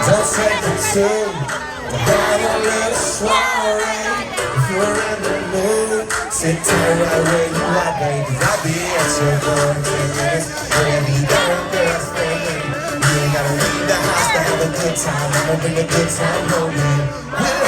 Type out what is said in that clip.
Don't take it too. Have a little soiree. If you're in the mood, sit tight right where you are, baby. I'll be at your door in 10 minutes. Wherever you got a girlfriend. You ain't gotta leave the house to have a good time. I'ma bring a good time home, man.